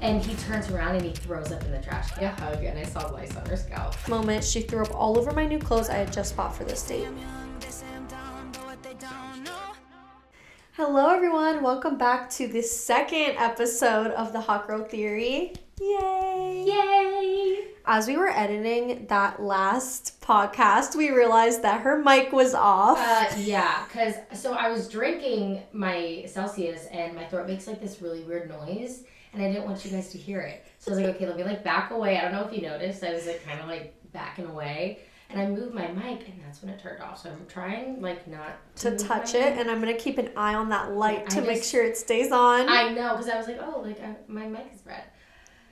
And he turns around and he throws up in the trash can. A hug, and I saw lice on her scalp. Moment, she threw up all over my new clothes I had just bought for this date. Hello everyone, welcome back to the second episode of the Hot Girl Theory. Yay! Yay! As we were editing that last podcast, we realized that her mic was off. Yeah, because so I was drinking my Celsius and my throat makes like this really weird noise. And I didn't want you guys to hear it. So I was like, okay, let me like back away. I don't know if you noticed. I was like kind of like backing away. And I moved my mic and that's when it turned off. So I'm trying like not to touch it. And I'm going to keep an eye on that light to make sure it stays on. I know, because I was like, oh, like my mic is red.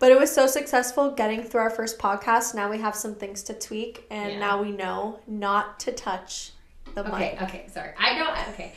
But it was so successful getting through our first podcast. Now we have some things to tweak. And now we know not to touch the mic. Okay, sorry. I know, okay.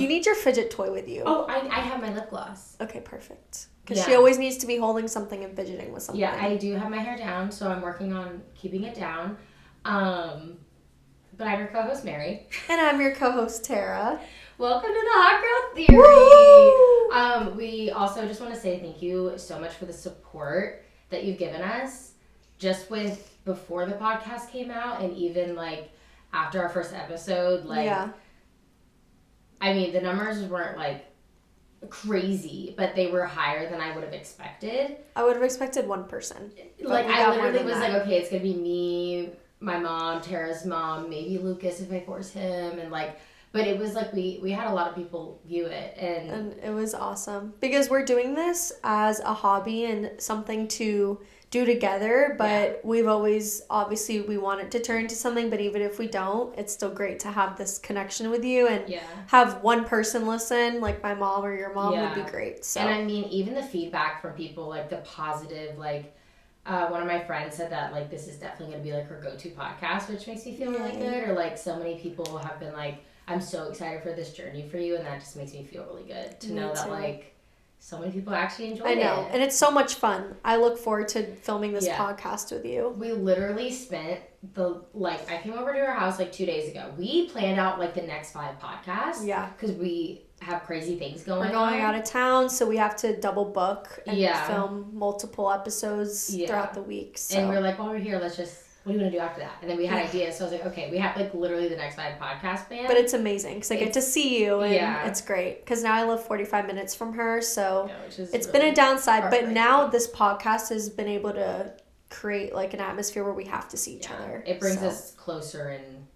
You need your fidget toy with you. Oh, I have my lip gloss. Okay, perfect. Because she always needs to be holding something and fidgeting with something. Yeah, I do have my hair down, so I'm working on keeping it down. But I'm your co-host, Mary. And I'm your co-host, Tara. Welcome to the Hot Girl Theory. Woo! We also just want to say thank you so much for the support that you've given us. Just with before the podcast came out and even like after our first episode, I mean, the numbers weren't like crazy, but they were higher than I would have expected. I would have expected one person. Like I literally was like, okay, it's gonna be me, my mom, Tara's mom, maybe Lucas if I force him, and like, but it was like we had a lot of people view it, and it was awesome because we're doing this as a hobby and something to do together, but we've always, obviously we want it to turn into something, but even if we don't, it's still great to have this connection with you and have one person listen, like my mom or your mom would be great. So. And I mean, even the feedback from people, like the positive, like one of my friends said that like this is definitely going to be like her go-to podcast, which makes me feel really good. Or like so many people have been like, I'm so excited for this journey for you, and that just makes me feel really good to know that like so many people actually enjoy it. I know, and it's so much fun. I look forward to filming this podcast with you. We literally spent I came over to her house like 2 days ago. We planned out like the next 5 podcasts. Yeah. Because we have crazy things going on. We're going out of town, so we have to double book and film multiple episodes throughout the week. So. And we're like, while we're here, let's just... What do you want to do after that? And then we had ideas. So I was like, okay, we have like literally the next 5 podcasts planned. But it's amazing because I get to see you and it's great. Because now I live 45 minutes from her. So it's really been a downside. But now this podcast has been able to create like an atmosphere where we have to see each other. It brings us closer in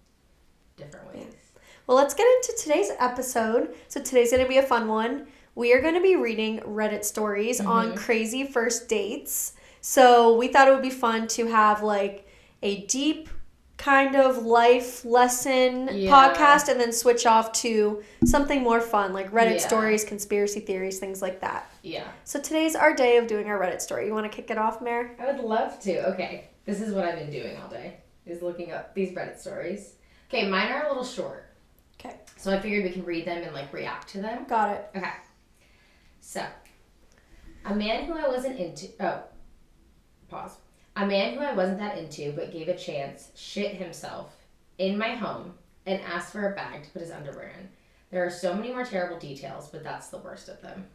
different ways. Yeah. Well, let's get into today's episode. So today's going to be a fun one. We are going to be reading Reddit stories on crazy first dates. So we thought it would be fun to have like a deep kind of life lesson podcast and then switch off to something more fun like Reddit stories, conspiracy theories, things like that. Yeah. So today's our day of doing our Reddit story. You want to kick it off, Mare? I would love to. Okay. This is what I've been doing all day, is looking up these Reddit stories. Okay, mine are a little short. Okay. So I figured we can read them and like react to them. Got it. Okay. So, a man who I wasn't into... Oh. Pause. A man who I wasn't that into but gave a chance shit himself in my home and asked for a bag to put his underwear in. There are so many more terrible details, but that's the worst of them.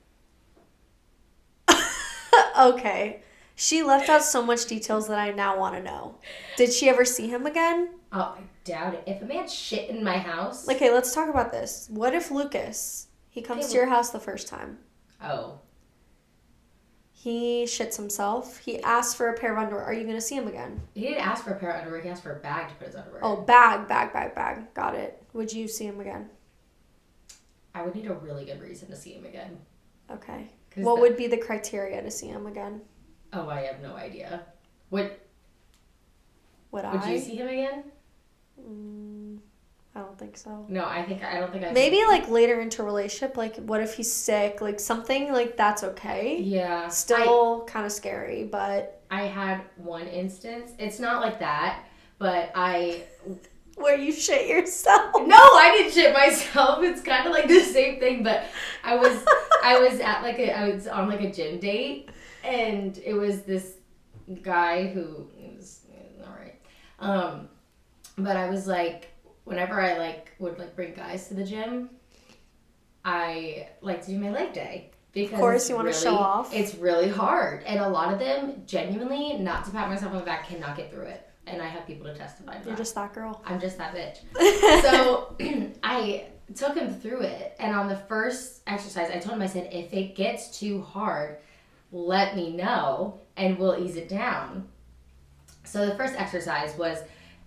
Okay. She left out so much details that I now want to know. Did she ever see him again? Oh, I doubt it. If a man shit in my house... Okay, let's talk about this. What if Lucas, he comes to your house the first time? Oh. He shits himself. He asks for a pair of underwear. Are you going to see him again? He didn't ask for a pair of underwear. He asked for a bag to put his underwear in. Oh, bag. Got it. Would you see him again? I would need a really good reason to see him again. Okay. What would be the criteria to see him again? Oh, I have no idea. Would I? you see him again? I don't think so. No, I don't think I... Maybe, like, later into a relationship, like, what if he's sick? Like, something, like, that's okay. Yeah. Still kind of scary, but... I had one instance. It's not like that, but Where you shit yourself? No, I didn't shit myself. It's kind of like the same thing, but I was on, like, a gym date, and it was this guy who... It was all right. But I was, like... Whenever I, like, would, like, bring guys to the gym, I like to do my leg day. Because of course, you want to show off. It's really hard. And a lot of them, genuinely, not to pat myself on the back, cannot get through it. And I have people to testify to that. You're just that girl. I'm just that bitch. So I took him through it. And on the first exercise, I told him, I said, if it gets too hard, let me know and we'll ease it down. So the first exercise was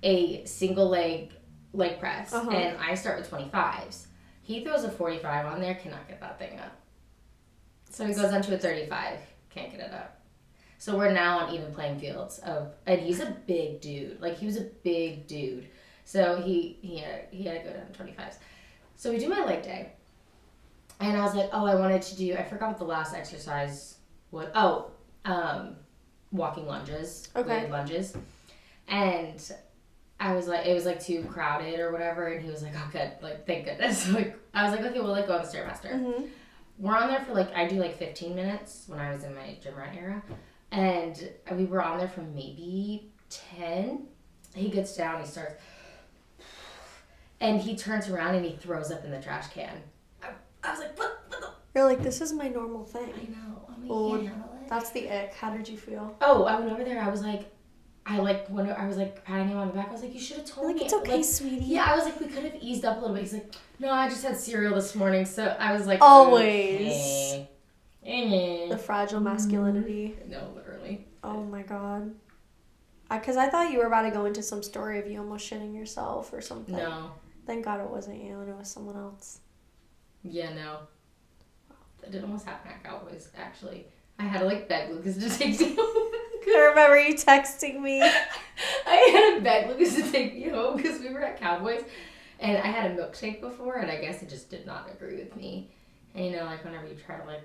a single leg press. And I start with 25s. He throws a 45 on there, cannot get that thing up. So he goes on to a 35, can't get it up. So we're now on even playing fields and he's a big dude. Like, he was a big dude. So he had to go down to 25s. So we do my leg day. And I was like, I forgot what the last exercise was. Walking lunges. Okay. Weighted lunges. And I was like, it was like too crowded or whatever. And he was like, oh, good. Like, thank goodness. Like, I was like, okay, we'll go on the Stairmaster. Mm-hmm. We're on there for I do 15 minutes when I was in my gym rat era. And we were on there for maybe 10. He gets down, he starts, and he turns around and he throws up in the trash can. I was like, what the? You're like, this is my normal thing. I know. Can't handle it. That's the ick. How did you feel? Oh, I went over there. I was like, when I was patting him on the back, I was like, you should have told me. It's okay, sweetie. Yeah, I was like, we could have eased up a little bit. He's like, no, I just had cereal this morning. So I was like, always. Okay. The fragile masculinity. No, literally. Oh my god. Because I thought you were about to go into some story of you almost shitting yourself or something. No. Thank God it wasn't you and it was someone else. Yeah, no. That did almost happen at Cowboys, actually. I had to beg Lucas to take me home. I remember you texting me. I had to beg Lucas to take me home because we were at Cowboys. And I had a milkshake before, and I guess it just did not agree with me. And whenever you try to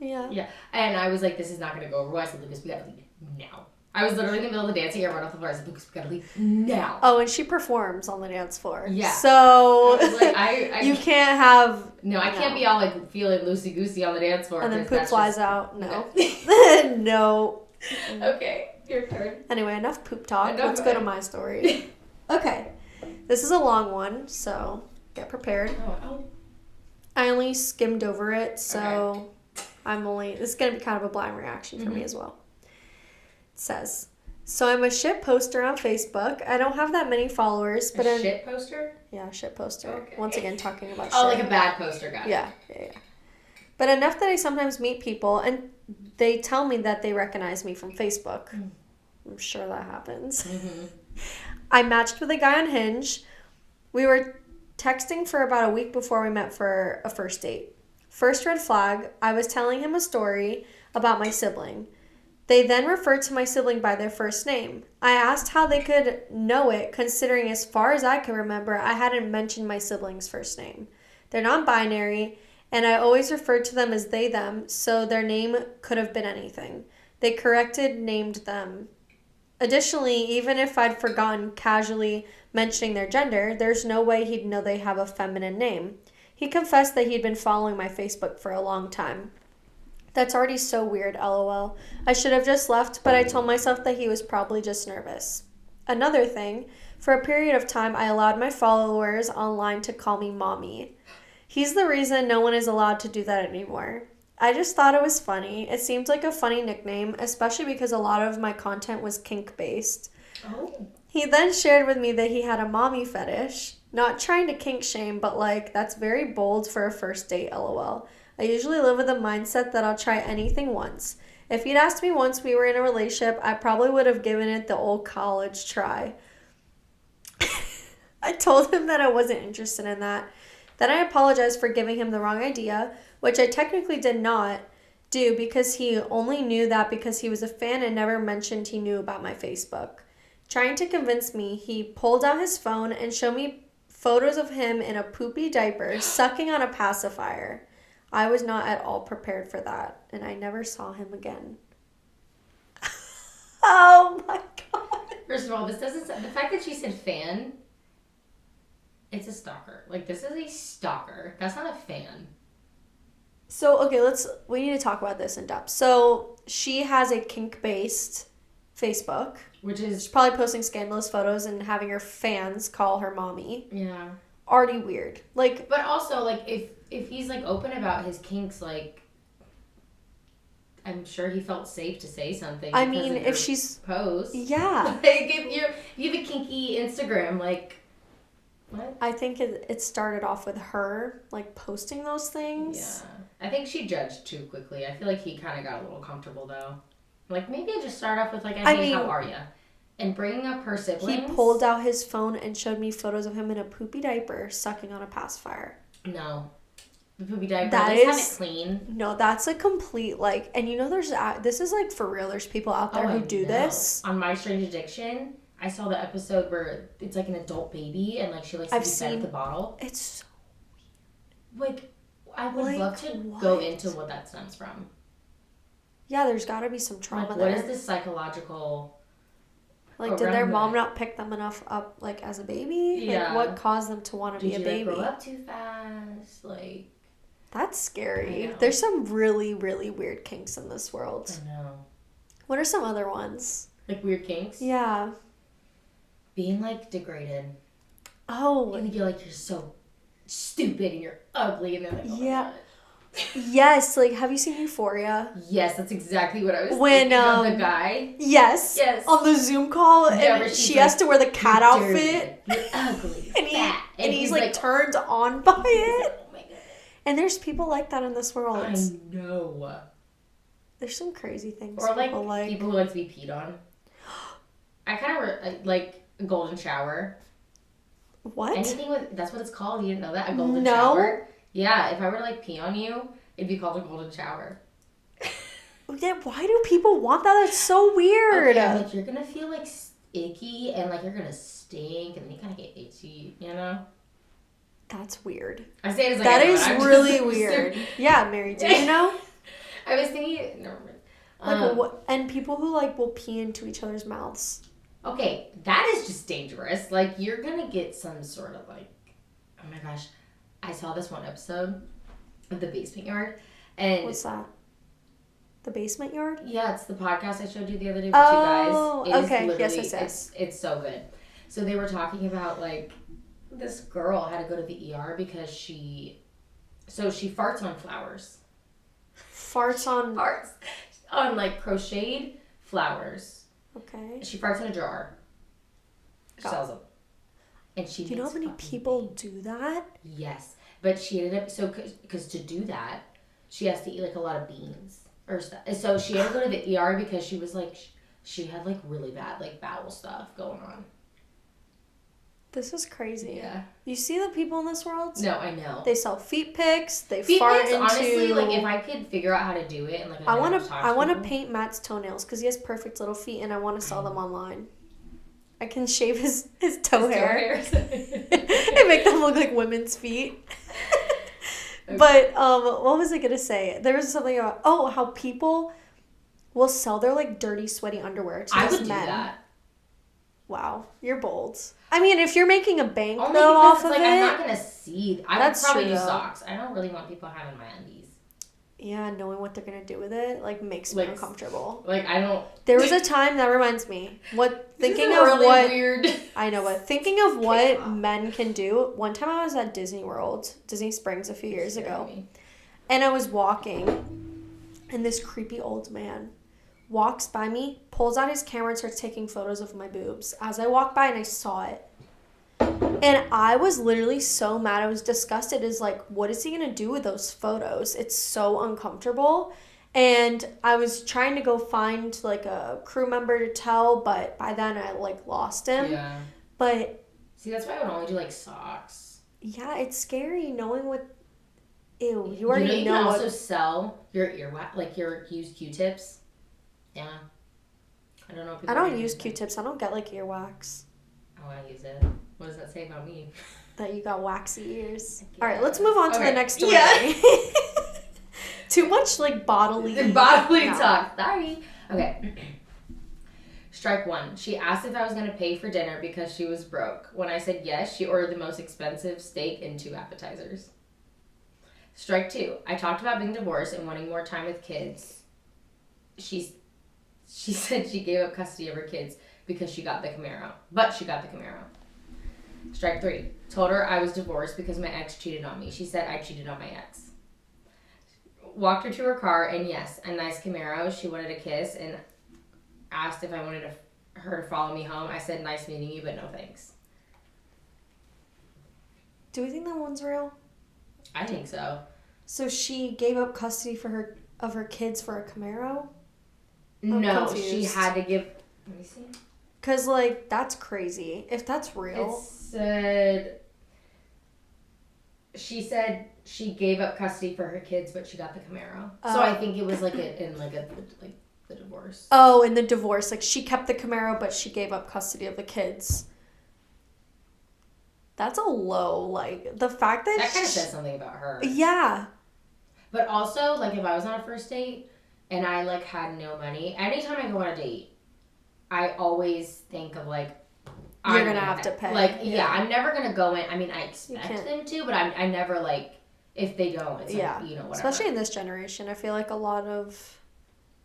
yeah. Yeah. And I was like, this is not going to go over well. I said, Lucas, we got to leave now. I was literally in the middle of the dancing. I ran off the floor. I said, Lucas, we got to leave now. Oh, and she performs on the dance floor. Yeah. So I was like, you can't have... No, I can't be all feeling loosey-goosey on the dance floor. And then poop flies out. No. No. Okay, your turn. Anyway, enough poop talk. Let's go to my story. Okay. This is a long one, so get prepared. Oh. I only skimmed over it, so... Okay. This is going to be kind of a blind reaction for me as well. It says, so I'm a shit poster on Facebook. I don't have that many followers, but a shit poster? Yeah, shit poster. Okay. Once again, talking about shit. Oh, like a bad poster, got it. Yeah. But enough that I sometimes meet people and they tell me that they recognize me from Facebook. I'm sure that happens. Mm-hmm. I matched with a guy on Hinge. We were texting for about a week before we met for a first date. First red flag, I was telling him a story about my sibling. They then referred to my sibling by their first name. I asked how they could know it, considering as far as I could remember, I hadn't mentioned my sibling's first name. They're non-binary, and I always referred to them as they, them, so their name could have been anything. They corrected, named them. Additionally, even if I'd forgotten casually mentioning their gender, there's no way he'd know they have a feminine name. He confessed that he'd been following my Facebook for a long time. That's already so weird, lol. I should have just left, but I told myself that he was probably just nervous. Another thing, for a period of time, I allowed my followers online to call me mommy. He's the reason no one is allowed to do that anymore. I just thought it was funny. It seemed like a funny nickname, especially because a lot of my content was kink-based. Oh. He then shared with me that he had a mommy fetish. Not trying to kink shame, but that's very bold for a first date, lol. I usually live with a mindset that I'll try anything once. If he'd asked me once we were in a relationship, I probably would have given it the old college try. I told him that I wasn't interested in that. Then I apologized for giving him the wrong idea, which I technically did not do because he only knew that because he was a fan and never mentioned he knew about my Facebook. Trying to convince me, he pulled out his phone and showed me photos of him in a poopy diaper sucking on a pacifier. I was not at all prepared for that, and I never saw him again. Oh my god. First of all, the fact that she said fan, it's a stalker. This is a stalker. That's not a fan. So, okay, we need to talk about this in depth. So, she has a kink-based Facebook. Which is... She's probably posting scandalous photos and having her fans call her mommy. Yeah. Already weird. But also, if he's, open about his kinks, I'm sure he felt safe to say something. I mean, if she's post, yeah, like if you have a kinky Instagram, like what? I think it started off with her like posting those things. Yeah, I think she judged too quickly. I feel like he kind of got a little comfortable though. Like maybe I just start off with like, hey, how are you? And bringing up her siblings. He pulled out his phone and showed me photos of him in a poopy diaper sucking on a pacifier. No. The poopy diaper. That is... have it clean. No, that's a complete, like... And you know there's... This is, like, for real. There's people out there who do this. On My Strange Addiction, I saw the episode where it's, like, an adult baby and, like, she likes to be fed at the bottle. It's so weird. Like, I would love to go into what that stems from. Yeah, there's got to be some trauma there. What is this psychological... Like, did their mom not pick them enough up, like, as a baby? Yeah. Like, what caused them to want to be a baby? Did you, like, grow up too fast? Like... That's scary. There's some really, really weird kinks in this world. I know. What are some other ones? Like, weird kinks? Yeah. Being, like, degraded. Oh. And you're like, you're so stupid and you're ugly. And they're like, oh my God. Yes, like, have you seen Euphoria? Yes, that's exactly what I was thinking of the guy. Yes. On the Zoom call, and she has to wear the cat outfit. You're ugly, and he's like turned on by it. Oh my God. And there's people like that in this world. I know. There's some crazy things. Or like people who like to be peed on. I kind of like a golden shower. What? Anything with, that's what it's called. You didn't know that? A golden shower? Yeah, if I were to like pee on you, it'd be called a golden shower. Yeah, why do people want that? That's so weird. Okay, like you're gonna feel like icky and like you're gonna stink and then you kind of get itchy, you know? That's weird. I say it as like that is really weird. Yeah, Mary, do you know? I was thinking, never mind. Like what? And people who like will pee into each other's mouths. Okay, that is just dangerous. Like you're gonna get some sort of like, oh my gosh. I saw this one episode of The Basement Yard. And what's that? The Basement Yard? Yeah, it's the podcast I showed you the other day with two guys. Oh, okay. Yes. It's so good. So they were talking about, like, this girl had to go to the ER because she farts on flowers. Farts on, like, crocheted flowers. Okay. She farts in a jar. She sells them. And she do you know how many people do that? Yes. But she ended up, because to do that, she has to eat, like, a lot of beans or stuff. So she had to go to the ER because she was, like, she had, like, really bad, like, bowel stuff going on. This is crazy. Yeah. You see the people in this world? No, I know. They sell feet pics. They fart into... Honestly, like, if I could figure out how to do it and, like, I want to paint Matt's toenails because he has perfect little feet and I want to sell them online. I can shave his toe hair and make them look like women's feet. Okay. But what was I gonna say? There was something about how people will sell their like dirty, sweaty underwear to men. I would do that. Wow, you're bold. I mean, if you're making a bank though off of it, I'm not gonna see. I would probably use socks. I don't really want people having my undies. Yeah, knowing what they're gonna do with it like makes me uncomfortable. Like I don't. There was a time that reminds me. Thinking of what men can do. One time I was at Disney Springs a few years ago, and I was walking, and this creepy old man walks by me, pulls out his camera, and starts taking photos of my boobs. As I walked by, and I saw it. And I was literally so mad. I was disgusted. Is like, what is he going to do with those photos? It's so uncomfortable. And I was trying to go find like a crew member to tell, but by then I like lost him. Yeah. But see, that's why I would only do like socks. Yeah, it's scary knowing what. Ew, you already know. You can also sell your earwax, like your used Q-tips. Yeah. I don't know. I don't use Q-tips. I don't get like earwax. Oh, I use it. What does that say about me? That you got waxy ears. All right, let's move on to the next story. Yeah. Too much like bodily talk. Sorry. Okay. Strike one. She asked if I was going to pay for dinner because she was broke. When I said yes, she ordered the most expensive steak and 2 appetizers. Strike two. I talked about being divorced and wanting more time with kids. She said she gave up custody of her kids because she got the Camaro. But she got the Camaro. Strike three. Told her I was divorced because my ex cheated on me. She said I cheated on my ex. walked her to her car, and yes, a nice Camaro. She wanted a kiss and asked if I wanted her to follow me home. I said, nice meeting you, but no thanks. Do we think that one's real? I think so. So she gave up custody of her kids for a Camaro? No, she had to give... Let me see. Because, like, that's crazy. If that's real... She said she gave up custody for her kids, but she got the Camaro. So I think it was, like, the divorce. Oh, in the divorce. Like, she kept the Camaro, but she gave up custody of the kids. That's a low, like, the fact that... That kind of says something about her. Yeah. But also, like, if I was on a first date and I, like, had no money, anytime I go on a date, I always think of, like, you're going to have to pay. Like, yeah, I'm never going to go in. I mean, I expect them to, but I never, like, if they don't, it's like, you know, whatever. Especially in this generation. I feel like a lot of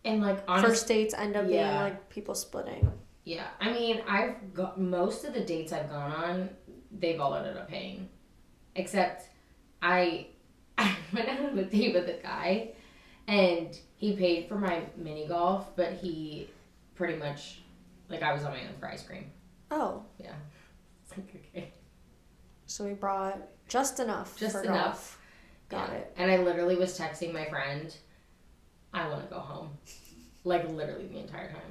and like first dates end up being, like, people splitting. Yeah. I mean, I've got most of the dates I've gone on, they've all ended up paying. Except I went on a date with a guy, and he paid for my mini golf, but he pretty much, like, I was on my own for ice cream. Oh. Yeah. It's like, okay. So he brought just enough for golf. Got it. And I literally was texting my friend, I want to go home. Like, literally the entire time.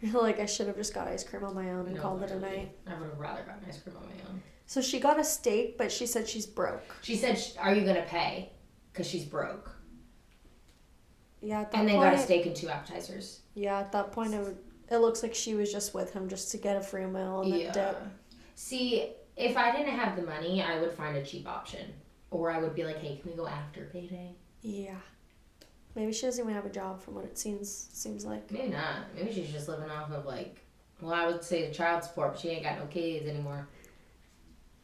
You're like, I should have just got ice cream on my own and called it a night. I would have rather gotten ice cream on my own. So she got a steak, but she said she's broke. She said, are you going to pay? Because she's broke. Yeah, at that point... And they point, got a steak and 2 appetizers. Yeah, at that point, it looks like she was just with him just to get a free meal and then dip. See, if I didn't have the money, I would find a cheap option. Or I would be like, hey, can we go after payday? Yeah. Maybe she doesn't even have a job from what it seems like. Maybe not. Maybe she's just living off of, like, well, I would say the child support, but she ain't got no kids anymore.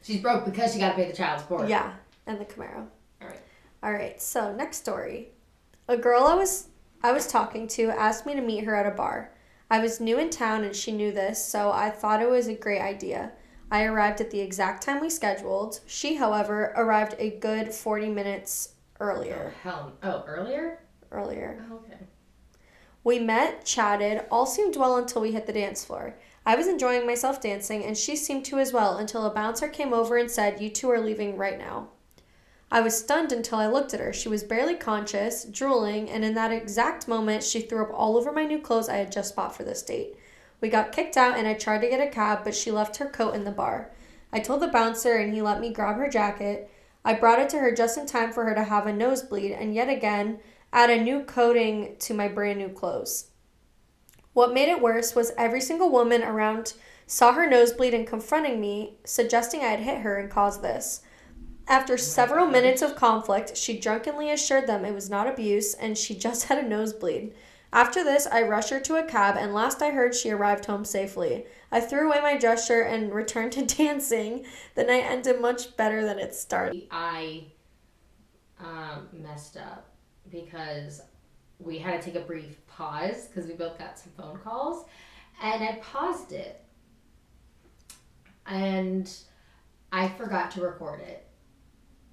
She's broke because she got to pay the child support. Yeah, and the Camaro. All right, so next story. A girl I was talking to asked me to meet her at a bar. I was new in town and she knew this, so I thought it was a great idea. I arrived at the exact time we scheduled. She, however, arrived a good 40 minutes earlier. Earlier? Earlier. Oh, okay. We met, chatted, all seemed well until we hit the dance floor. I was enjoying myself dancing, and she seemed to as well until a bouncer came over and said, "You two are leaving right now." I was stunned until I looked at her. She was barely conscious, drooling, and in that exact moment, she threw up all over my new clothes I had just bought for this date. We got kicked out, and I tried to get a cab, but she left her coat in the bar. I told the bouncer, and he let me grab her jacket. I brought it to her just in time for her to have a nosebleed, and yet again, add a new coating to my brand new clothes. What made it worse was every single woman around saw her nosebleed and confronting me, suggesting I had hit her and caused this. After several minutes of conflict, she drunkenly assured them it was not abuse and she just had a nosebleed. After this, I rushed her to a cab, and last I heard, she arrived home safely. I threw away my dress shirt and returned to dancing. The night ended much better than it started. I messed up because we had to take a brief pause because we both got some phone calls, and I paused it. And I forgot to record it.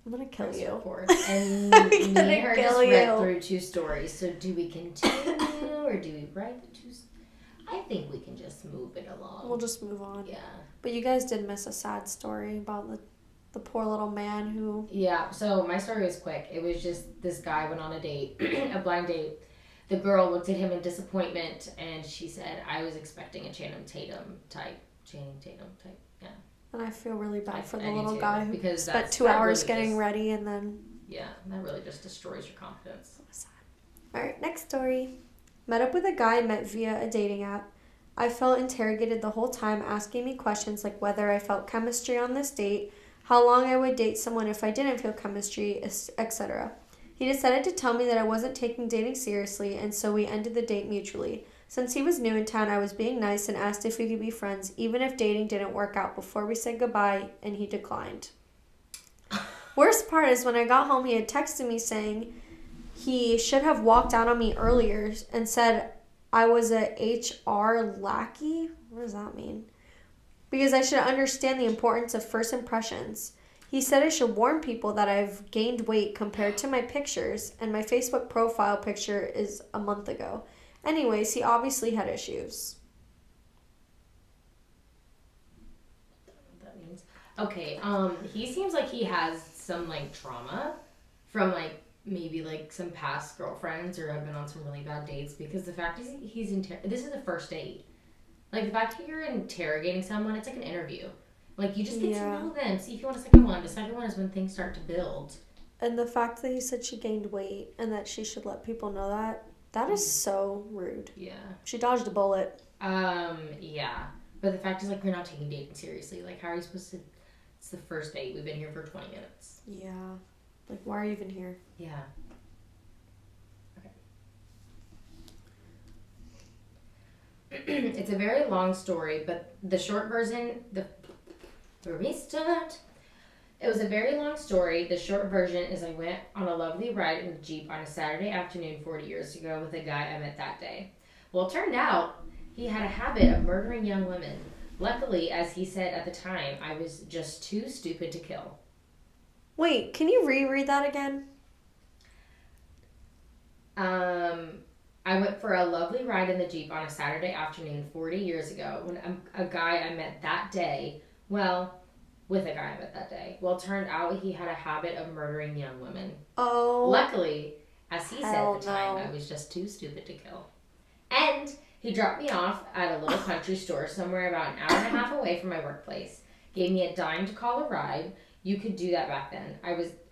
I'm gonna kill you. And me and her just read through 2 stories. So do we continue or do we write the 2? I think we can just move it along. We'll just move on. Yeah. But you guys did miss a sad story about the poor little man who... Yeah, so my story was quick. It was just this guy went on a date, a blind date. The girl looked at him in disappointment, and she said, I was expecting a Channing Tatum type, yeah. And I feel really bad for the little guy who because spent 2 hours really getting ready and then... Yeah, that really just destroys your confidence. So sad. Alright, next story. Met up with a guy I met via a dating app. I felt interrogated the whole time, asking me questions like whether I felt chemistry on this date, how long I would date someone if I didn't feel chemistry, etc. He decided to tell me that I wasn't taking dating seriously, and so we ended the date mutually. Since he was new in town, I was being nice and asked if we could be friends, even if dating didn't work out, before we said goodbye, and he declined. Worst part is when I got home, he had texted me saying he should have walked out on me earlier and said I was a HR lackey. What does that mean? Because I should understand the importance of first impressions. He said I should warn people that I've gained weight compared to my pictures, and my Facebook profile picture is a month ago. Anyways, he obviously had issues. That means okay. He seems like he has some like trauma from like maybe like some past girlfriends or have been on some really bad dates, because the fact is this is the first date. Like the fact that you're interrogating someone, it's like an interview. Like you just get to know them, see if you want a second one. The second one is when things start to build. And the fact that he said she gained weight and that she should let people know that is so rude. Yeah. She dodged a bullet. Yeah. But the fact is, like, we're not taking dating seriously. Like, how are you supposed to... It's the first date. We've been here for 20 minutes. Yeah. Like, why are you even here? Yeah. Okay. It's a very long story, but the short version... Where we start... It was a very long story. The short version is I went on a lovely ride in a Jeep on a Saturday afternoon 40 years ago with a guy I met that day. Well, it turned out he had a habit of murdering young women. Luckily, as he said at the time, I was just too stupid to kill. Wait, can you reread that again? I went for a lovely ride in the Jeep on a Saturday afternoon 40 years ago when a guy I met that day, with a guy I met that day. Well, it turned out he had a habit of murdering young women. Oh. Luckily, as he said at the time, I was just too stupid to kill. And he dropped me off at a little country store somewhere about an hour and a half away from my workplace. Gave me a dime to call a ride. You could do that back then.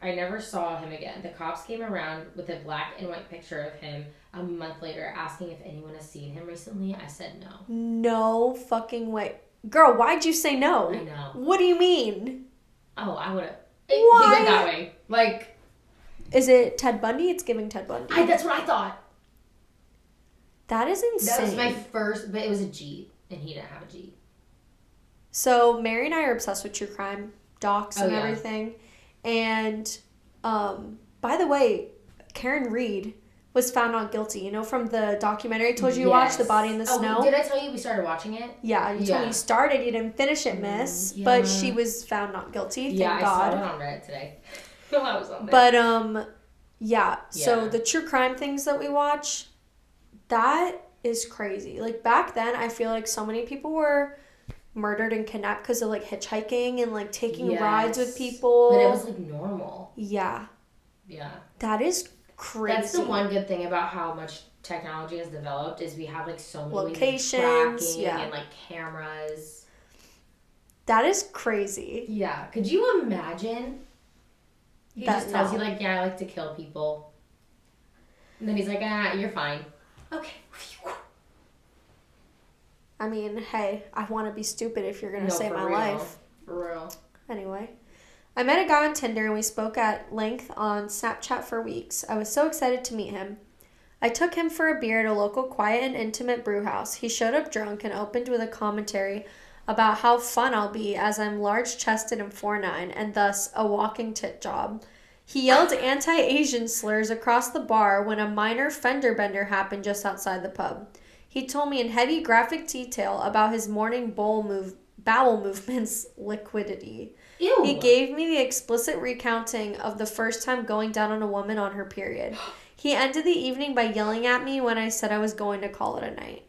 I never saw him again. The cops came around with a black and white picture of him a month later asking if anyone has seen him recently. I said no. No fucking way. Girl, why'd you say no? I know. What do you mean? Oh, I would have. Why? He went that way. Like. Is it Ted Bundy? It's giving Ted Bundy. That's what I thought. That is insane. That was my first, but it was a Jeep, and he didn't have a Jeep. So, Mary and I are obsessed with true crime, docs and everything. And, by the way, Karen Reed was found not guilty. You know, from the documentary I told you to watch, The Body in the Snow? Did I tell you we started watching it? Yeah, you told me you started. You didn't finish it, miss. Yeah. But she was found not guilty, thank God. I saw it on Reddit today. I was on there. But, so the true crime things that we watch, that is crazy. Like, back then, I feel like so many people were murdered and kidnapped because of, like, hitchhiking and, like, taking rides with people. But it was, like, normal. Yeah. Yeah. That is crazy. That's the one good thing about how much technology has developed is we have, like, so many locations, ways of tracking and, like, cameras. That is crazy. Yeah. Could you imagine? He just tells you, like, yeah, I like to kill people. And then he's like, you're fine. Okay. I mean, hey, I want to be stupid if you're going to save my life. For real. Anyway. I met a guy on Tinder and we spoke at length on Snapchat for weeks. I was so excited to meet him. I took him for a beer at a local quiet and intimate brew house. He showed up drunk and opened with a commentary about how fun I'll be as I'm large-chested and 4'9", and thus a walking tit job. He yelled anti-Asian slurs across the bar when a minor fender bender happened just outside the pub. He told me in heavy graphic detail about his morning bowel movements liquidity. Ew. He gave me the explicit recounting of the first time going down on a woman on her period. He ended the evening by yelling at me when I said I was going to call it a night.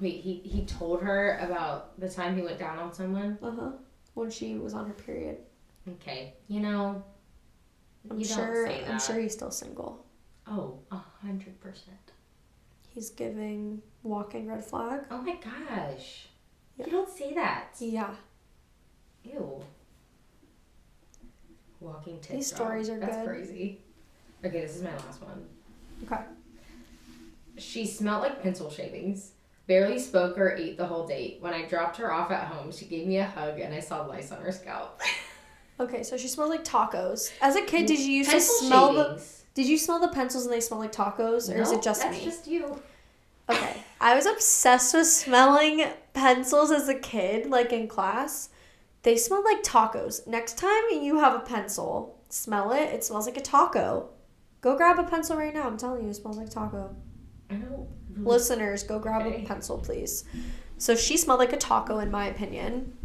Wait, he told her about the time he went down on someone? Uh-huh. When she was on her period. Okay. You know, I'm sure he's still single. Oh, 100%. He's giving walking red flag. Oh my gosh. Yeah. You don't say that. Yeah. Ew. Walking tit These job. stories are That's good. crazy. Okay, this is my last one. Okay. She smelled like pencil shavings. Barely spoke or ate the whole date. When I dropped her off at home, she gave me a hug and I saw lice on her scalp. Okay, so she smelled like tacos. As a kid, did you used pencil to smell shavings. Did you smell the pencils and they smell like tacos, or is it just me? That's just you. Okay, I was obsessed with smelling pencils as a kid, like in class. They smelled like tacos. Next time you have a pencil, smell it. It smells like a taco. Go grab a pencil right now. I'm telling you, it smells like taco. I know. Listeners, go grab a pencil, please. So she smelled like a taco, in my opinion.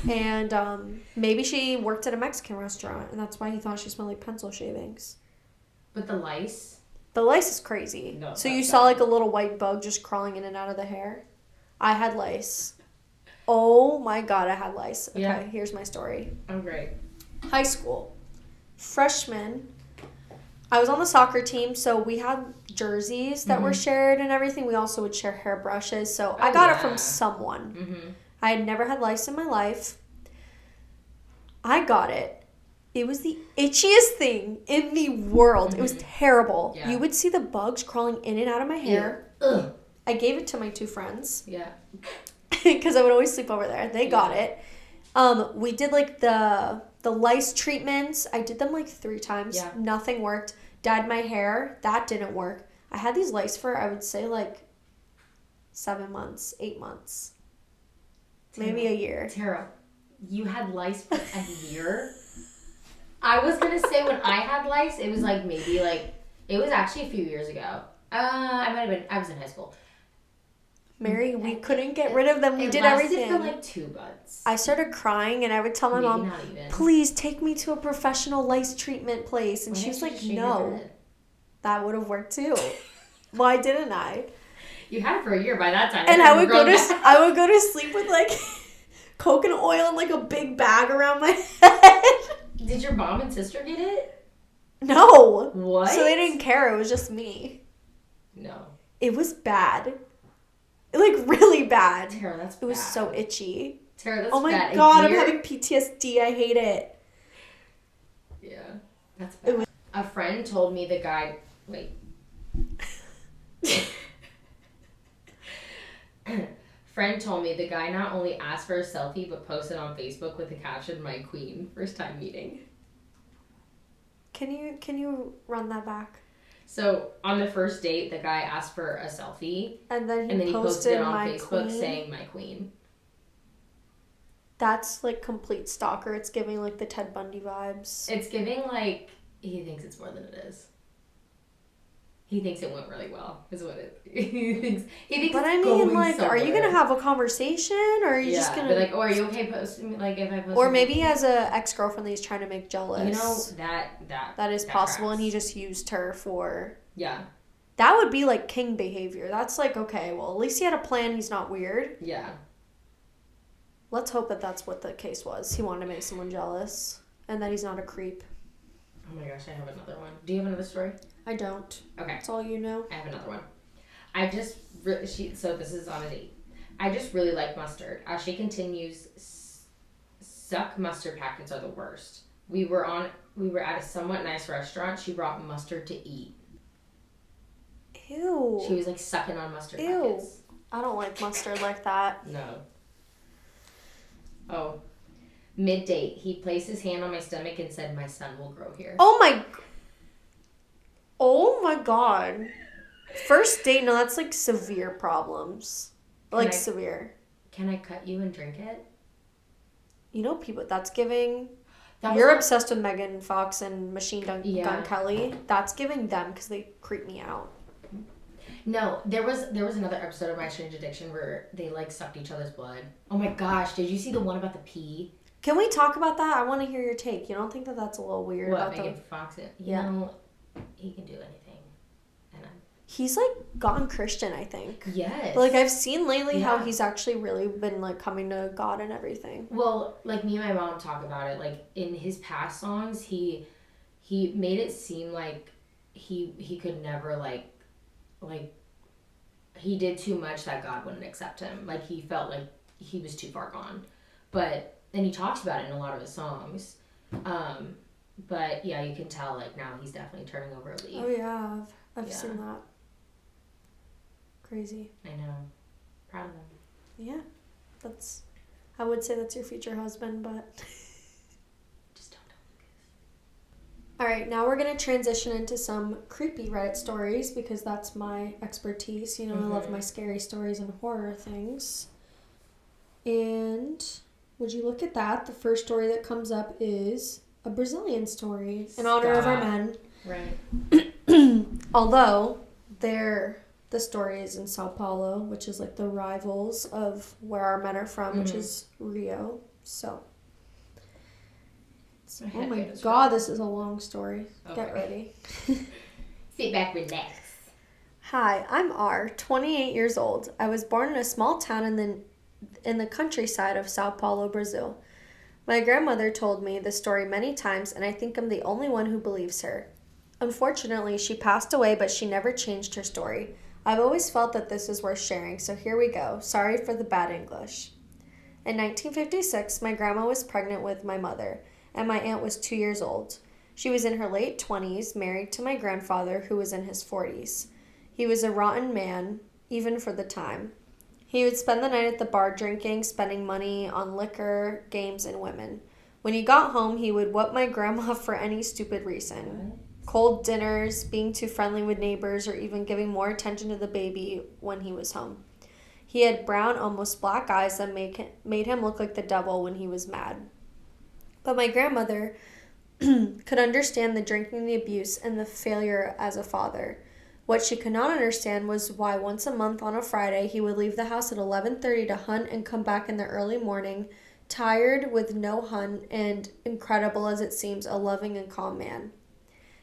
And maybe she worked at a Mexican restaurant, and that's why he thought she smelled like pencil shavings. But the lice? The lice is crazy. No, so you saw like a little white bug just crawling in and out of the hair? I had lice. Oh my god, I had lice. Okay, yeah. Here's my story. Oh, great. High school. Freshman. I was on the soccer team, so we had jerseys that were shared and everything. We also would share hairbrushes, so I got it from someone. Mm-hmm. I had never had lice in my life. I got it. It was the itchiest thing in the world. Mm-hmm. It was terrible. Yeah. You would see the bugs crawling in and out of my hair. Ugh. I gave it to my 2 friends. Yeah. Because I would always sleep over there. They got it. We did like the lice treatments. I did them like 3 times. Yeah. Nothing worked. Dyed my hair. That didn't work. I had these lice for, I would say, like 7 months, 8 months. Tara, maybe a year. Tara, you had lice for a year? I was going to say when I had lice, it was like maybe like, it was actually a few years ago. I was in high school. Mary, we couldn't get rid of them. We did everything. It lasted for like 2 months. I started crying and I would tell my mom, please take me to a professional lice treatment place. And she was like, no. That would have worked too. Why didn't I? You had it for a year by that time. And I would go to sleep with like coconut oil and like a big bag around my head. Did your mom and sister get it? No. What? So they didn't care. It was just me. No. It was bad. Like, really bad. Tara, that's bad. It was so itchy. Tara, that's bad. Oh my god, I'm having PTSD. I hate it. Yeah, that's bad. A friend told me the guy... Wait. Friend told me the guy not only asked for a selfie, but posted on Facebook with the caption, "My queen, first time meeting." Can you run that back? So, on the first date, the guy asked for a selfie. And then he posted it on Facebook saying, "My queen." That's, like, complete stalker. It's giving, like, the Ted Bundy vibes. It's giving, like, he thinks it's more than it is. He thinks it went really well, is what it... He thinks but I mean, like, somewhere. Are you going to have a conversation, or are you just going to... like, are you okay posting, like, if I post... Or maybe he has a ex-girlfriend that he's trying to make jealous. You know, that is possible, tracks. And he just used her for... Yeah. That would be, like, king behavior. That's like, okay, well, at least he had a plan. He's not weird. Yeah. Let's hope that that's what the case was. He wanted to make someone jealous, and that he's not a creep. Oh my gosh, I have another one. Do you have another story? I don't. Okay. That's all you know. I have another one. So this is on a date. I just really like mustard. As she continues, suck mustard packets are the worst. We were at a somewhat nice restaurant. She brought mustard to eat. Ew. She was like sucking on mustard packets. I don't like mustard like that. No. Oh. Mid-date, he placed his hand on my stomach and said, "My son will grow here." Oh my god. First date, no, that's like severe problems. Severe. Can I cut you and drink it? You know, people, that's giving... You're obsessed with Megan Fox and Machine Gun Kelly. That's giving them because they creep me out. No, there was another episode of My Strange Addiction where they like sucked each other's blood. Oh my gosh, did you see the one about the pee? Can we talk about that? I want to hear your take. You don't think that that's a little weird? What, Megan Fox? You know, he can do anything. He's like gone Christian, I think. Yes. But like I've seen lately how he's actually really been like coming to God and everything. Well, like me and my mom talk about it. Like in his past songs, he made it seem like he could never like he did too much that God wouldn't accept him. Like he felt like he was too far gone. But and he talks about it in a lot of his songs. But yeah, you can tell like now he's definitely turning over a leaf. Oh yeah, I've seen that. Crazy. I know. Proud of him. Yeah. I would say that's your future husband, but just don't tell Lucas. Alright, now we're gonna transition into some creepy Reddit stories because that's my expertise. You know, I love my scary stories and horror things. And would you look at that? The first story that comes up is a Brazilian story in honor of our men. Right. Although the the story is in Sao Paulo, which is like the rivals of where our men are from, which is Rio. So, oh my God, this is a long story. Okay. Get ready. Sit back, relax. Hi, I'm R, 28 years old. I was born in a small town in the countryside of Sao Paulo, Brazil. My grandmother told me this story many times, and I think I'm the only one who believes her. Unfortunately, she passed away, but she never changed her story. I've always felt that this is worth sharing, so here we go. Sorry for the bad English. In 1956, my grandma was pregnant with my mother, and my aunt was 2 years old. She was in her late 20s, married to my grandfather, who was in his 40s. He was a rotten man, even for the time. He would spend the night at the bar drinking, spending money on liquor, games, and women. When he got home, he would whoop my grandma for any stupid reason. Cold dinners, being too friendly with neighbors, or even giving more attention to the baby when he was home. He had brown, almost black eyes that made him look like the devil when he was mad. But my grandmother could understand the drinking, the abuse, and the failure as a father. What she could not understand was why once a month on a Friday he would leave the house at 11:30 to hunt and come back in the early morning, tired with no hunt and, incredible as it seems, a loving and calm man.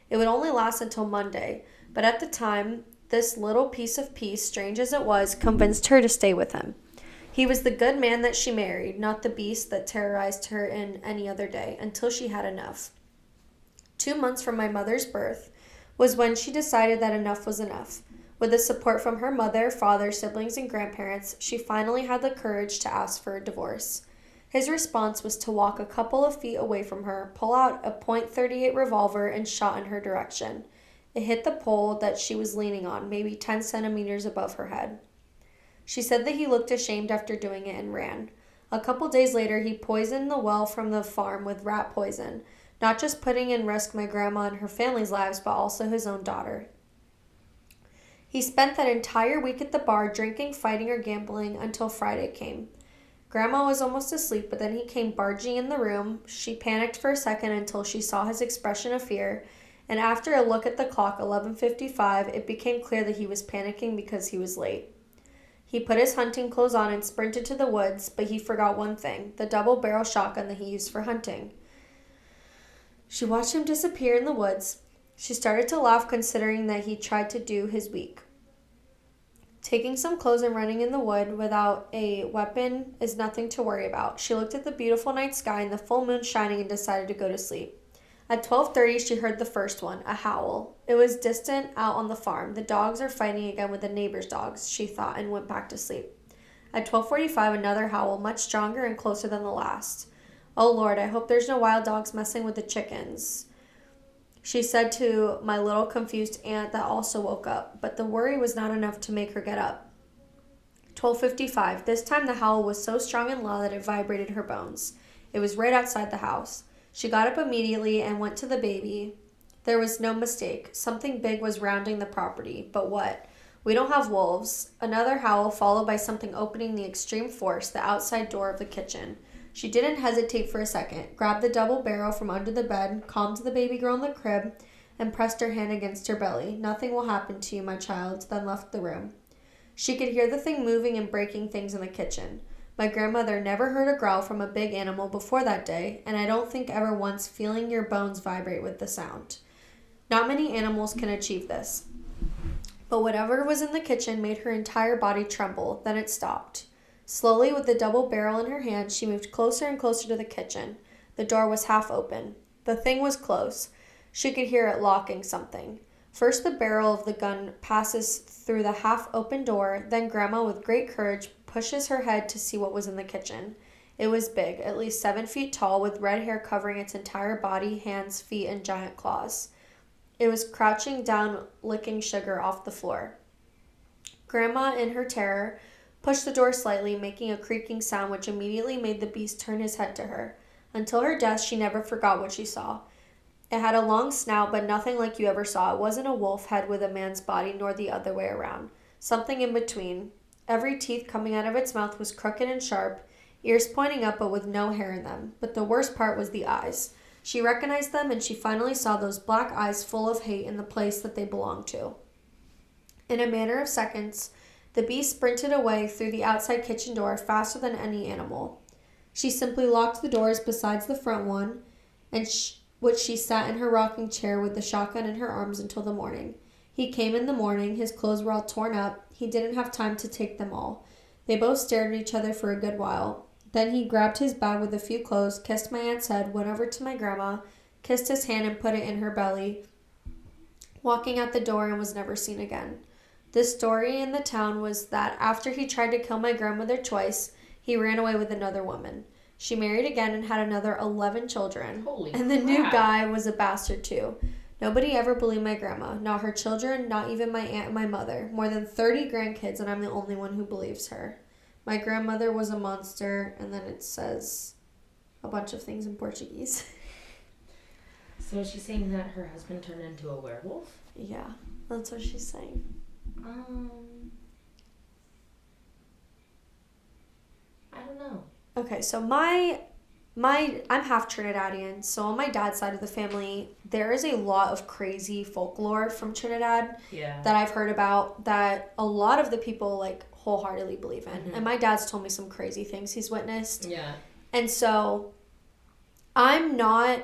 It would only last until Monday, but at the time, this little piece of peace, strange as it was, convinced her to stay with him. He was the good man that she married, not the beast that terrorized her in any other day, until she had enough. 2 months from my mother's birth was when she decided that enough was enough. With the support from her mother, father, siblings, and grandparents, she finally had the courage to ask for a divorce. His response was to walk a couple of feet away from her, pull out a .38 revolver, and shot in her direction. It hit the pole that she was leaning on, maybe 10 centimeters above her head. She said that he looked ashamed after doing it and ran. A couple days later, he poisoned the well from the farm with rat poison, not just putting in risk my grandma and her family's lives, but also his own daughter. He spent that entire week at the bar drinking, fighting, or gambling until Friday came. Grandma was almost asleep, but then he came barging in the room. She panicked for a second until she saw his expression of fear, and after a look at the clock, 11:55, it became clear that he was panicking because he was late. He put his hunting clothes on and sprinted to the woods, but he forgot one thing, the double-barrel shotgun that he used for hunting. She watched him disappear in the woods. She started to laugh considering that he tried to do his week. Taking some clothes and running in the wood without a weapon is nothing to worry about. She looked at the beautiful night sky and the full moon shining and decided to go to sleep. At 12:30, she heard the first one, a howl. It was distant out on the farm. The dogs are fighting again with the neighbor's dogs, she thought, and went back to sleep. At 12:45, another howl, much stronger and closer than the last. Oh Lord, I hope there's no wild dogs messing with the chickens, she said to my little confused aunt that also woke up, but the worry was not enough to make her get up. 12:55. This time the howl was so strong and loud that it vibrated her bones. It was right outside the house. She got up immediately and went to the baby. There was no mistake. Something big was rounding the property. But what? We don't have wolves. Another howl followed by something opening the extreme force, the outside door of the kitchen. She didn't hesitate for a second, grabbed the double barrel from under the bed, calmed the baby girl in the crib, and pressed her hand against her belly. Nothing will happen to you, my child, then left the room. She could hear the thing moving and breaking things in the kitchen. My grandmother never heard a growl from a big animal before that day, and I don't think ever once feeling your bones vibrate with the sound. Not many animals can achieve this. But whatever was in the kitchen made her entire body tremble, then it stopped. Slowly, with the double barrel in her hand, she moved closer and closer to the kitchen. The door was half open. The thing was close. She could hear it locking something. First, the barrel of the gun passes through the half-open door, then Grandma, with great courage, pushes her head to see what was in the kitchen. It was big, at least 7 feet tall, with red hair covering its entire body, hands, feet, and giant claws. It was crouching down, licking sugar off the floor. Grandma, in her terror, pushed the door slightly, making a creaking sound which immediately made the beast turn his head to her. Until her death, she never forgot what she saw. It had a long snout, but nothing like you ever saw. It wasn't a wolf head with a man's body, nor the other way around. Something in between. Every teeth coming out of its mouth was crooked and sharp, ears pointing up but with no hair in them. But the worst part was the eyes. She recognized them, and she finally saw those black eyes full of hate in the place that they belonged to. In a matter of seconds, the beast sprinted away through the outside kitchen door faster than any animal. She simply locked the doors besides the front one, and which she sat in her rocking chair with the shotgun in her arms until the morning. He came in the morning. His clothes were all torn up. He didn't have time to take them all. They both stared at each other for a good while. Then he grabbed his bag with a few clothes, kissed my aunt's head, went over to my grandma, kissed his hand and put it in her belly, walking out the door, and was never seen again. The story in the town was that after he tried to kill my grandmother twice, he ran away with another woman. She married again and had another 11 children. Holy and the crap. new guy was a bastard too. Nobody ever believed my grandma, not her children, not even my aunt and my mother. More than 30 grandkids, and I'm the only one who believes her. My grandmother was a monster, and then it says a bunch of things in Portuguese. So is she saying that her husband turned into a werewolf? Yeah, that's what she's saying. I don't know. Okay, so I'm half Trinidadian, so on my dad's side of the family, there is a lot of crazy folklore from Trinidad that I've heard about that a lot of the people like wholeheartedly believe in. Mm-hmm. And my dad's told me some crazy things he's witnessed. Yeah. And so I'm not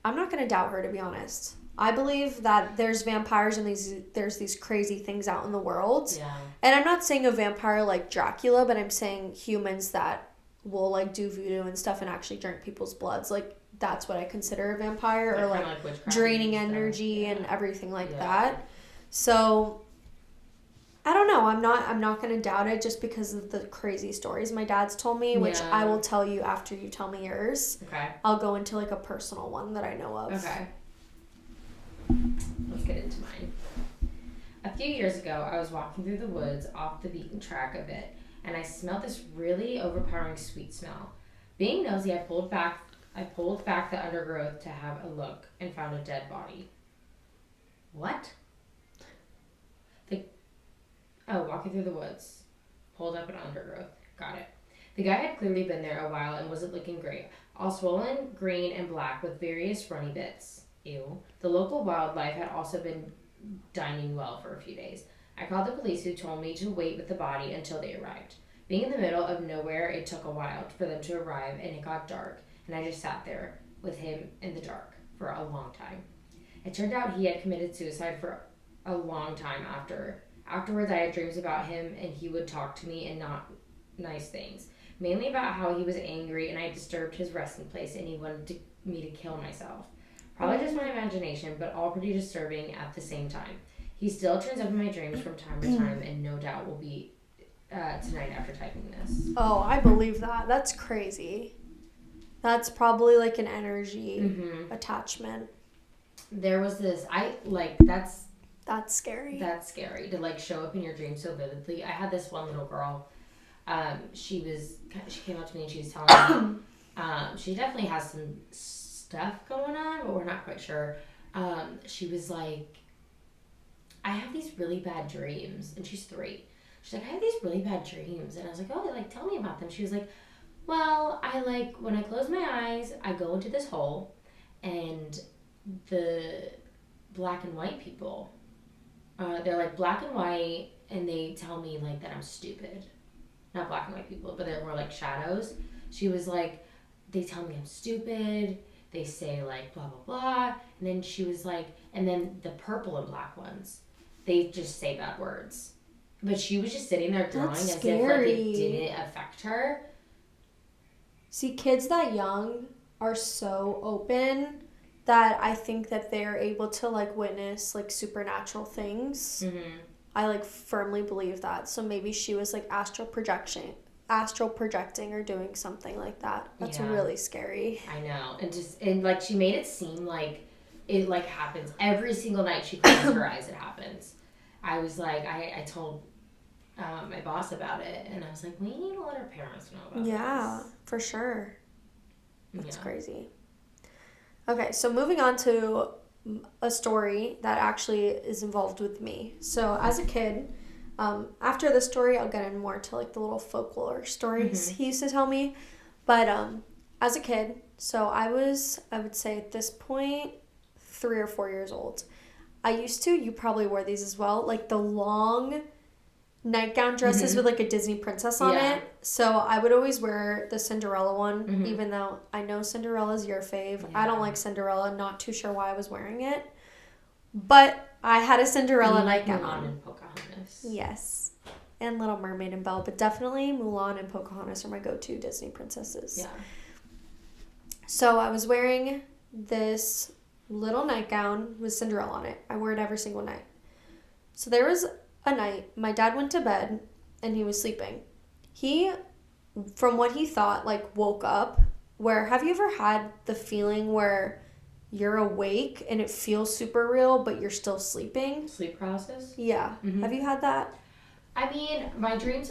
going to doubt her, to be honest. I believe that there's vampires and there's these crazy things out in the world. Yeah. And I'm not saying a vampire like Dracula, but I'm saying humans that will like do voodoo and stuff and actually drink people's bloods. Like that's what I consider a vampire, or like draining energy and everything like that. So I don't know. I'm not going to doubt it just because of the crazy stories my dad's told me, which I will tell you after you tell me yours. Okay. I'll go into like a personal one that I know of. Okay. Let's get into mine. A few years ago, I was walking through the woods off the beaten track a bit, and I smelled this really overpowering sweet smell. Being nosy, I pulled back the undergrowth to have a look and found a dead body. What? Walking through the woods. Pulled up an undergrowth. Got it. The guy had clearly been there a while and wasn't looking great. All swollen, green, and black with various runny bits. Ew. The local wildlife had also been dining well for a few days. I called the police, who told me to wait with the body until they arrived. Being in the middle of nowhere, it took a while for them to arrive, and it got dark, and I just sat there with him in the dark for a long time. It turned out he had committed suicide for a long time after. Afterwards, I had dreams about him, and he would talk to me and not nice things. Mainly about how he was angry, and I disturbed his resting place, and he wanted me to kill myself. Probably just my imagination, but all pretty disturbing at the same time. He still turns up in my dreams from time to time, and no doubt will be tonight after typing this. Oh, I believe that. That's crazy. That's probably like an energy attachment. There was this, That's scary. That's scary to like show up in your dreams so vividly. I had this one little girl. She came up to me and she was telling me she definitely has some stuff going on, but we're not quite sure. She was like, I have these really bad dreams, and she's 3. She's like, I have these really bad dreams, and I was like, oh, like tell me about them. She was like, well, when I close my eyes, I go into this hole, and the black and white people, they're like black and white, and they tell me like that I'm stupid. Not black and white people, but they're more like shadows. She was like, they tell me I'm stupid. They say like blah blah blah, and then she was like, and then the purple and black ones, they just say bad words. But she was just sitting there drawing as if like it didn't affect her. See, kids that young are so open that I think that they're able to like witness like supernatural things. Mm-hmm. I like firmly believe that. So maybe she was like astral projecting or doing something like that. That's really scary. I know. And like she made it seem like it like happens every single night she closes her eyes, it happens. I was like, I told my boss about it, and I was like, we need to let our parents know about this. Yeah, for sure. That's crazy. Okay, so moving on to a story that actually is involved with me. So as a kid, after this story, I'll get in more to like the little folklore stories he used to tell me. But as a kid, so I would say at this point, 3 or 4 years old. I used to, you probably wore these as well, like the long nightgown dresses with like a Disney princess on it. So I would always wear the Cinderella one, even though I know Cinderella's your fave. I don't like Cinderella, not too sure why I was wearing it. But I had a Cinderella nightgown Mulan and Pocahontas. Yes. And Little Mermaid and Belle, but definitely Mulan and Pocahontas are my go-to Disney princesses. Yeah. So I was wearing this little nightgown with Cinderella on it. I wore it every single night. So there was a night, my dad went to bed and he was sleeping. He, from what he thought, like woke up where, have you ever had the feeling where you're awake and it feels super real, but you're still sleeping? Sleep paralysis? Yeah. Have you had that? I mean, my dreams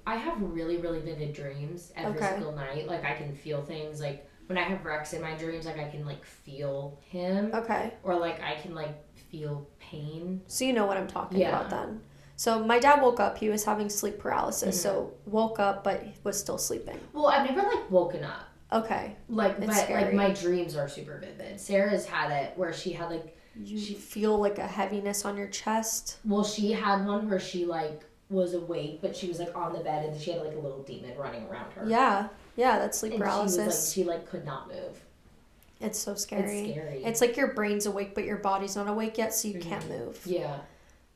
I have really, really vivid dreams every single night. Like, I can feel things. Like, when I have Rex in my dreams, like, I can, like, feel him. Okay. Or, like, I can, like, feel pain. So you know what I'm talking about then. So my dad woke up. He was having sleep paralysis. So woke up, but was still sleeping. Well, I've never, like, woken up. Okay. Like, but, scary. Like, my dreams are super vivid. Sarah's had it where she had, like... You feel, like, a heaviness on your chest? Well, she had one where she, like, was awake, but she was, like, on the bed, and she had, like, a little demon running around her. Yeah. Yeah, that's sleep paralysis. She could not move. It's so scary. It's scary. It's like your brain's awake, but your body's not awake yet, so you can't move. Yeah.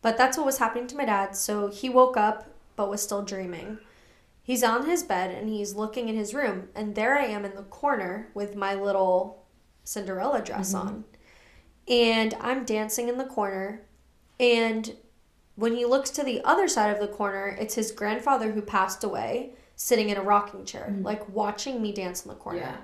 But that's what was happening to my dad. So he woke up, but was still dreaming. He's on his bed, and he's looking in his room. And there I am in the corner with my little Cinderella dress on. And I'm dancing in the corner. And when he looks to the other side of the corner, it's his grandfather who passed away, sitting in a rocking chair, like watching me dance in the corner. Yeah.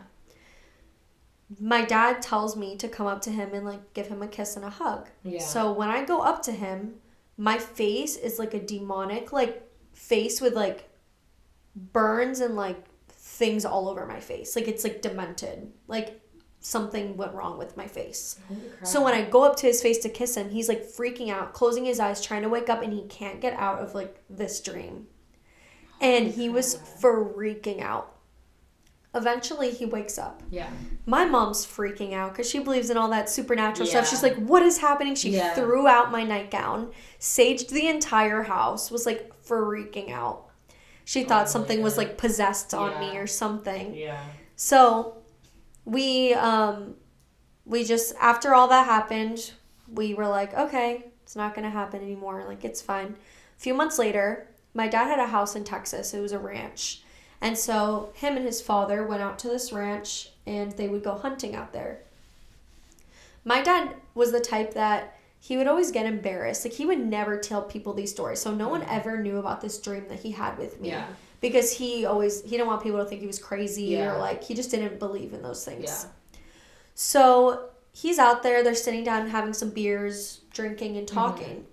My dad tells me to come up to him and like give him a kiss and a hug. Yeah. So when I go up to him, my face is like a demonic like face with like burns and like things all over my face. Like it's like demented. Like something went wrong with my face. Holy crap. So when I go up to his face to kiss him, he's like freaking out, closing his eyes, trying to wake up, and he can't get out of like this dream. And he was freaking out. Eventually, he wakes up. Yeah. My mom's freaking out because she believes in all that supernatural stuff. She's like, what is happening? She threw out my nightgown, saged the entire house, was like freaking out. She thought something was like possessed on me or something. Yeah. So we just, after all that happened, we were like, okay, it's not going to happen anymore. Like, it's fine. A few months later, my dad had a house in Texas. It was a ranch. And so him and his father went out to this ranch and they would go hunting out there. My dad was the type that he would always get embarrassed. Like, he would never tell people these stories. So no one ever knew about this dream that he had with me. Yeah. Because he didn't want people to think he was crazy or like, he just didn't believe in those things. Yeah. So he's out there, they're sitting down having some beers, drinking and talking.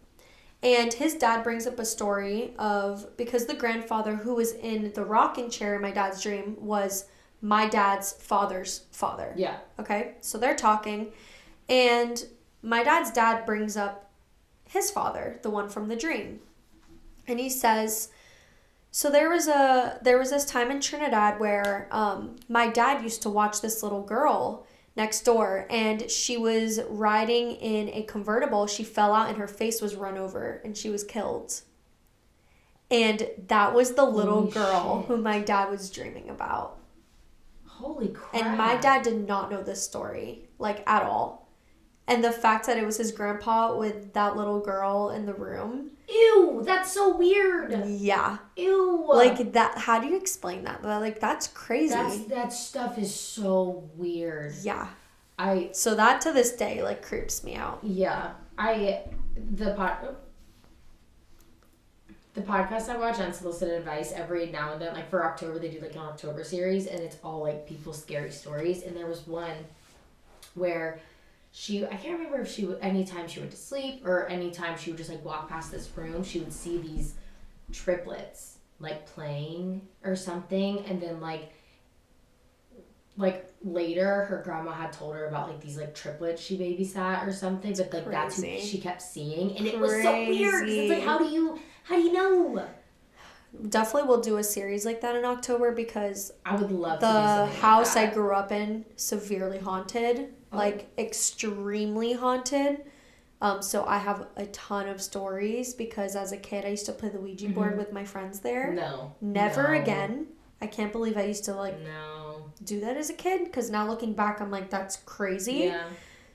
And his dad brings up a story of, because the grandfather who was in the rocking chair in my dad's dream was my dad's father's father. Yeah. Okay? So they're talking, and my dad's dad brings up his father, the one from the dream. And he says, so there was this time in Trinidad where my dad used to watch this little girl next door, and she was riding in a convertible. She fell out and her face was run over and she was killed. And that was the little girl who my dad was dreaming about. Holy crap. And my dad did not know this story, like, at all. And the fact that it was his grandpa with that little girl in the room. Ew, that's so weird. Yeah. Ew. Like, that, how do you explain that? Like, that's crazy. That stuff is so weird. Yeah. So that to this day, like, creeps me out. Yeah. The podcast I watch, Unsolicited Advice, every now and then, like, for October, they do, like, an October series, and it's all, like, people's scary stories. And there was one where I can't remember if anytime she went to sleep or anytime she would just, like, walk past this room, she would see these triplets, like, playing or something. And then, like later, her grandma had told her about, like, these, like, triplets she babysat or something. But, like, that's who she kept seeing. And it was so weird. 'Cause it's like, how do you know? Definitely we'll do a series like that in October, because I would love to do something the house like I grew up in, severely haunted. Like, extremely haunted. So I have a ton of stories because as a kid I used to play the Ouija board with my friends there. No. Never again. I can't believe I used to like no. do that as a kid because now looking back I'm like, that's crazy. Yeah.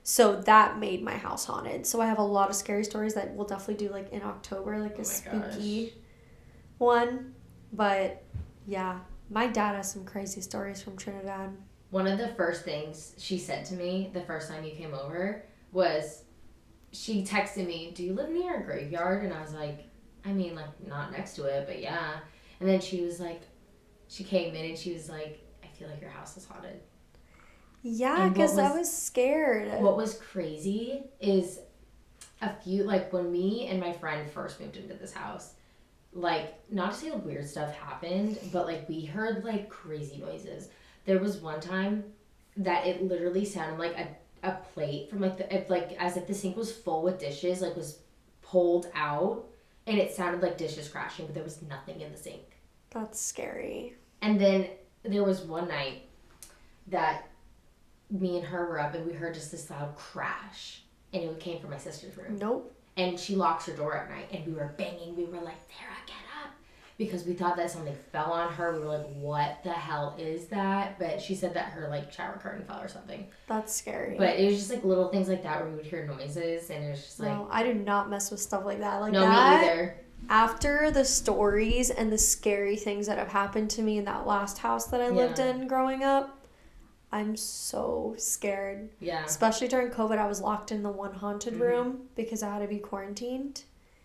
So that made my house haunted. So I have a lot of scary stories that we'll definitely do like in October, like a spooky one. But yeah, my dad has some crazy stories from Trinidad. One of the first things she said to me the first time you came over was, she texted me, "Do you live near a graveyard?" And I was like, I mean, like, not next to it, but yeah. And then she was like, she came in and she was like, "I feel like your house is haunted." Yeah, because I was scared. What was crazy is like, when me and my friend first moved into this house, like, not to say like weird stuff happened, but like we heard like crazy noises. There was one time that it literally sounded like a plate from like as if the sink was full with dishes, like was pulled out, and it sounded like dishes crashing, but there was nothing in the sink. That's scary. And then there was one night that me and her were up and we heard just this loud crash, and it came from my sister's room. Nope. And she locks her door at night, and we were banging. We were like, "Sarah, get up," because we thought that something fell on her. We were like, "What the hell is that?" But she said that her like shower curtain fell or something. That's scary. But it was just like little things like that where we would hear noises, and it was just like, no, I do not mess with stuff like that. Like no, that, me either. After the stories and the scary things that have happened to me in that last house that I lived in growing up, I'm so scared. Yeah. Especially during COVID, I was locked in the one haunted room because I had to be quarantined.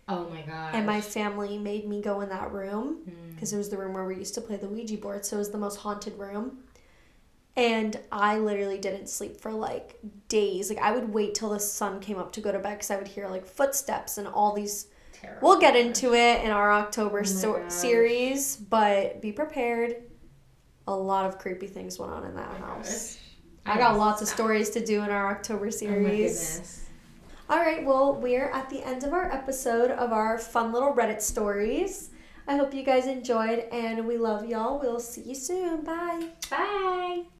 Oh my gosh. And my family made me go in that room because it was the room where we used to play the Ouija board. So it was the most haunted room. And I literally didn't sleep for like days. Like I would wait till the sun came up to go to bed because I would hear like footsteps and all these. Terrible. We'll get into it in our October series, but be prepared. A lot of creepy things went on in that house. I got lots of stories to do in our October series. Oh my goodness. All right, well, we're at the end of our episode of our fun little Reddit stories. I hope you guys enjoyed, and we love y'all. We'll see you soon. Bye. Bye.